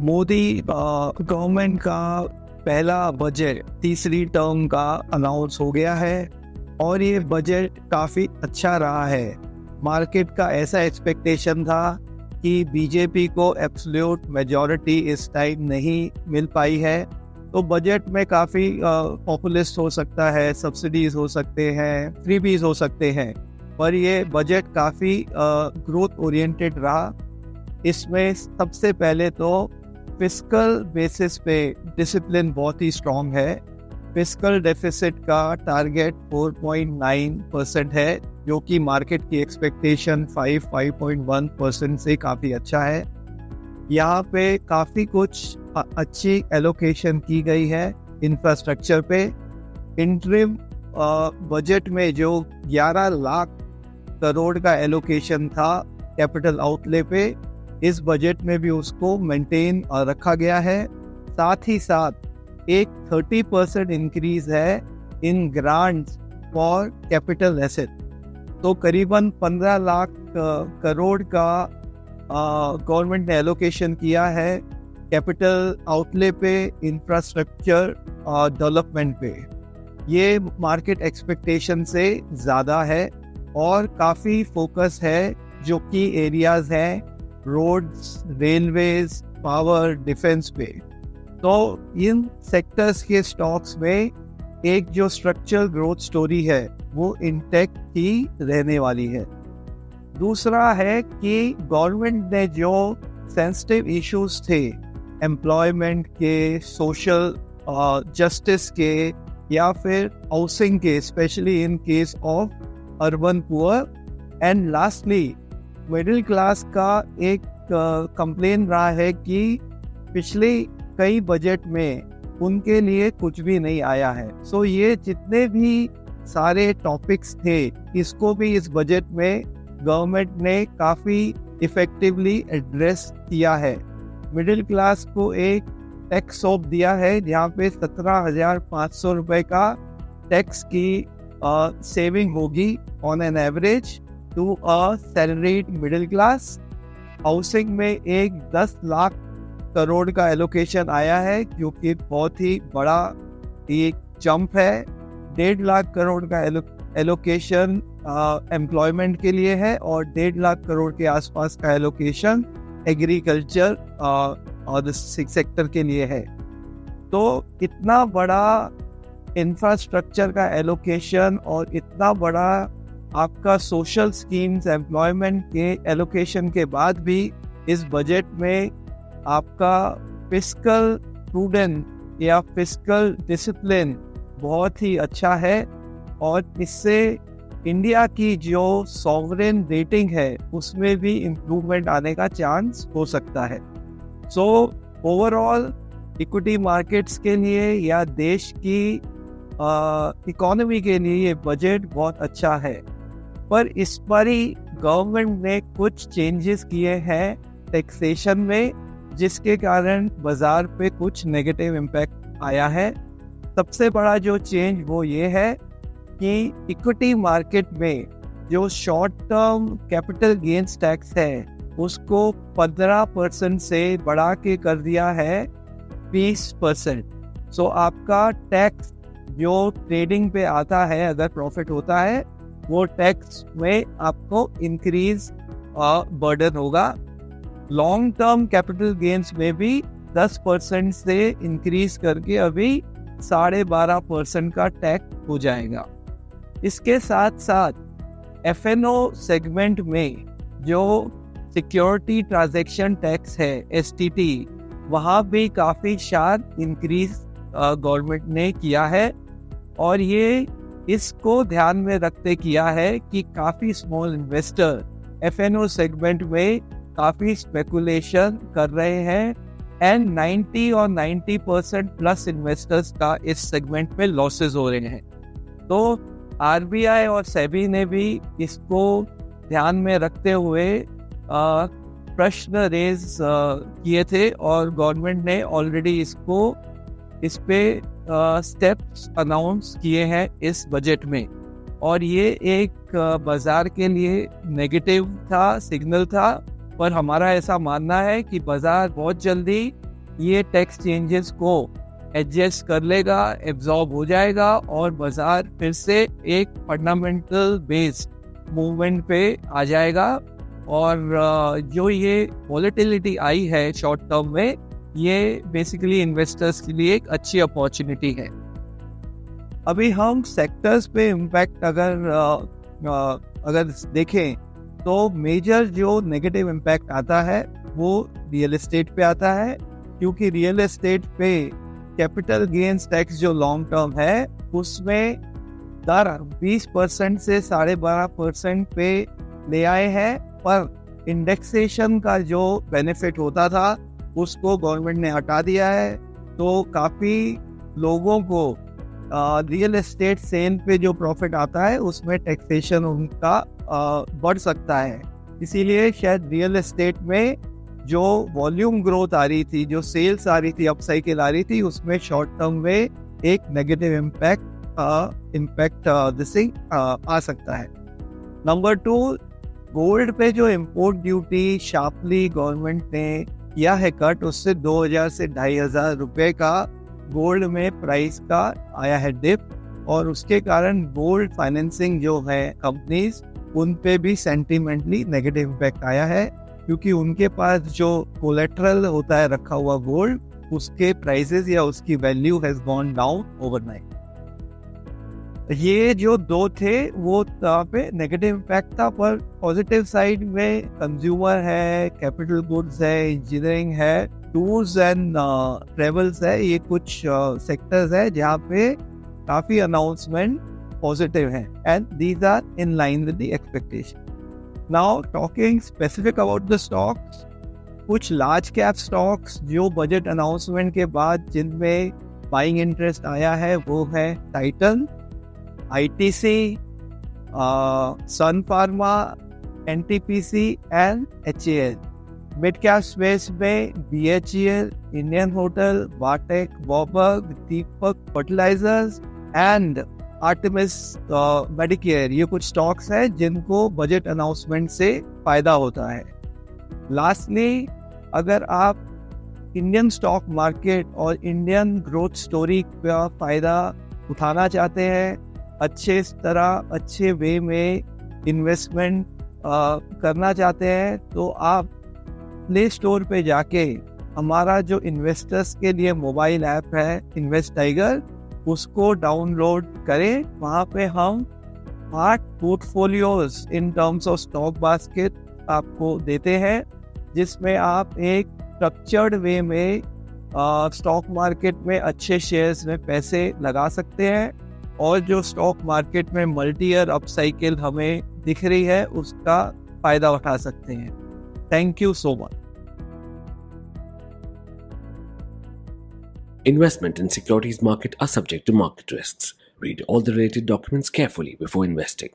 Modi government का पहला budget तीसरी टर्म का अनाउंस हो गया है और ये बजट काफ़ी अच्छा रहा है। मार्केट का ऐसा एक्सपेक्टेशन था कि बीजेपी को एब्सोल्यूट मेजॉरिटी इस टाइम नहीं मिल पाई है, तो बजट में काफ़ी पॉपुलिस्ट हो सकता है, सब्सिडीज हो सकते हैं, फ्रीबीज हो सकते हैं, पर ये बजट काफ़ी ग्रोथ ओरिएंटेड रहा। इसमें सबसे पहले तो फिस्कल बेसिस पे डिसिप्लिन बहुत ही स्ट्रॉन्ग है। फिस्कल डेफिसिट का टारगेट 4.9% है, जो कि मार्केट की एक्सपेक्टेशन 5.1% से काफ़ी अच्छा है। यहाँ पे काफ़ी कुछ अच्छी एलोकेशन की गई है इंफ्रास्ट्रक्चर पे। इंटरिम बजट में जो 11 लाख करोड़ का एलोकेशन था कैपिटल आउटले पे, इस बजट में भी उसको मेंटेन रखा गया है। साथ ही साथ एक 30% इंक्रीज है इन ग्रांट्स फॉर कैपिटल एसेट, तो करीबन 15 लाख करोड़ का गवर्नमेंट ने एलोकेशन किया है कैपिटल आउटले पे, इंफ्रास्ट्रक्चर डेवलपमेंट पे। ये मार्केट एक्सपेक्टेशन से ज़्यादा है और काफ़ी फोकस है जो कि एरियाज हैं रोड्स, रेलवेज, पावर, डिफेंस पे। तो इन सेक्टर्स के स्टॉक्स में एक जो स्ट्रक्चरल ग्रोथ स्टोरी है वो इंटैक्ट ही रहने वाली है। दूसरा है कि गवर्नमेंट ने जो सेंसिटिव इश्यूज थे एम्प्लॉयमेंट के, सोशल जस्टिस के या फिर हाउसिंग के, specially in case of urban poor, and lastly middle class का एक कंप्लेन रहा है कि पिछले कई बजट में उनके लिए कुछ भी नहीं आया है। सो ये जितने भी सारे टॉपिक्स थे, इसको भी इस बजट में गवर्नमेंट ने काफ़ी इफेक्टिवली एड्रेस किया है। मिडिल क्लास को एक टैक्स सौंप दिया है जहाँ पे 17,500 रुपये का टैक्स की सेविंग होगी on an average to a salaried middle class. Housing में एक 10 लाख करोड़ का एलोकेशन आया है, जो कि बहुत ही बड़ा एक जंप है। 1.5 लाख करोड़ का एलोकेशन एम्प्लॉयमेंट के लिए है और 1.5 लाख करोड़ के आसपास का एलोकेशन एग्रीकल्चर और सेक्टर के लिए है। तो इतना बड़ा इंफ्रास्ट्रक्चर का एलोकेशन और इतना बड़ा आपका सोशल स्कीम्स, एम्प्लॉयमेंट के एलोकेशन के बाद भी इस बजट में आपका फिस्कल प्रूडेंस या फिस्कल डिसिप्लिन बहुत ही अच्छा है और इससे इंडिया की जो सॉवरेन रेटिंग है उसमें भी इम्प्रूवमेंट आने का चांस हो सकता है। सो ओवरऑल इक्विटी मार्केट्स के लिए या देश की इकोनॉमी के लिए ये बजट बहुत अच्छा है, पर इस पर ही गवर्नमेंट ने कुछ चेंजेस किए हैं टैक्सेशन में, जिसके कारण बाजार पे कुछ नेगेटिव इम्पैक्ट आया है। सबसे बड़ा जो चेंज वो ये है कि इक्विटी मार्केट में जो short term capital gains tax है उसको 15% से बढ़ा के कर दिया है 20%। सो आपका टैक्स जो ट्रेडिंग पे आता है, अगर प्रॉफिट होता है, वो टैक्स में आपको इंक्रीज बर्डन होगा। लॉन्ग टर्म कैपिटल गेन्स में भी 10% से इंक्रीज करके अभी 12.5% का टैक्स हो जाएगा। इसके साथ साथ एफएनओ सेगमेंट में जो सिक्योरिटी ट्रांजैक्शन टैक्स है एसटीटी, वहाँ भी काफ़ी शार्प इंक्रीज गवर्नमेंट ने किया है और ये इसको ध्यान में रखते किया है कि काफ़ी स्मॉल इन्वेस्टर एफएनओ सेगमेंट में काफ़ी स्पेकुलेशन कर रहे हैं एंड 90 और 90% प्लस इन्वेस्टर्स का इस सेगमेंट में लॉसेस हो रहे हैं। तो आरबीआई और सेबी ने भी इसको ध्यान में रखते हुए प्रश्न रेज किए थे और गवर्नमेंट ने ऑलरेडी इस पे स्टेप्स अनाउंस किए हैं इस बजट में, और ये एक बाजार के लिए नेगेटिव था, सिग्नल था, पर हमारा ऐसा मानना है कि बाजार बहुत जल्दी ये टैक्स चेंजेस को एडजस्ट कर लेगा, एब्जॉर्ब हो जाएगा और बाजार फिर से एक फंडामेंटल बेस्ड मूवमेंट पे आ जाएगा। और जो ये वॉलेटिलिटी आई है शॉर्ट टर्म में, ये बेसिकली इन्वेस्टर्स के लिए एक अच्छी अपॉर्चुनिटी है। अभी हम सेक्टर्स पे इम्पैक्ट अगर देखें तो मेजर जो नेगेटिव इम्पैक्ट आता है वो रियल एस्टेट पे आता है, क्योंकि रियल एस्टेट पे कैपिटल गेन्स टैक्स जो लॉन्ग टर्म है उसमें दर 20% से 12.5% पे ले आए हैं, पर इंडेक्सेशन का जो बेनिफिट होता था उसको गवर्नमेंट ने हटा दिया है। तो काफ़ी लोगों को रियल एस्टेट सेल पे जो प्रॉफिट आता है उसमें टैक्सेशन उनका बढ़ सकता है। इसीलिए शायद रियल एस्टेट में जो वॉल्यूम ग्रोथ आ रही थी, जो सेल्स आ रही थी, अपसाइकिल आ रही थी, उसमें शॉर्ट टर्म में एक नेगेटिव इम्पैक्ट आ सकता है। नंबर 2, गोल्ड पे जो इम्पोर्ट ड्यूटी शार्पली गवर्नमेंट ने किया है कट, उससे 2000 से 2500 रुपए का गोल्ड में प्राइस का आया है डिप, और उसके कारण गोल्ड फाइनेंसिंग जो है कंपनीज, उन पे भी सेंटिमेंटली नेगेटिव इम्पैक्ट आया है, क्योंकि उनके पास जो कोलेट्रल होता है रखा हुआ गोल्ड, उसके प्राइसेस या उसकी value has gone down overnight. ये जो दो थे वो पे नेगेटिव इम्पैक्ट था, पर पॉजिटिव साइड में कंज्यूमर है, कैपिटल गुड्स है, इंजीनियरिंग है, टूर्स एंड ट्रेवल्स है, ये कुछ सेक्टर्स है जहाँ पे काफी अनाउंसमेंट पॉजिटिव है, and these are in line with the expectation. Now talking specific about the stocks, कुछ लार्ज कैप स्टॉक्स जो बजट अनाउंसमेंट के बाद जिनमें बाइंग इंटरेस्ट आया है वो है Titan, ITC, Sun Pharma, NTPC and HAL। Mid cap space में BHEL, इंडियन होटल, वाटेक, वॉबर्ग, दीपक फर्टिलाइजर्स एंड आर्टेमिस मेडिकेयर, ये कुछ स्टॉक्स हैं जिनको बजट अनाउंसमेंट से फायदा होता है। लास्टली, अगर आप इंडियन स्टॉक मार्केट और इंडियन ग्रोथ स्टोरी का फायदा उठाना चाहते हैं, अच्छे वे में इन्वेस्टमेंट करना चाहते हैं, तो आप प्ले स्टोर पे जाके हमारा जो इन्वेस्टर्स के लिए मोबाइल ऐप है इन्वेस्ट टाइगर, उसको डाउनलोड करें। वहाँ पे हम 8 portfolios in terms of stock basket आपको देते हैं, जिसमें आप एक स्ट्रक्चर्ड वे में स्टॉक मार्केट में अच्छे शेयर्स में पैसे लगा सकते हैं, और जो स्टॉक मार्केट में मल्टी ईयर अपसाइकिल हमें दिख रही है उसका फायदा उठा सकते हैं। Thank you so much. Investment in securities market are subject to market risks. Read all the related documents carefully before investing.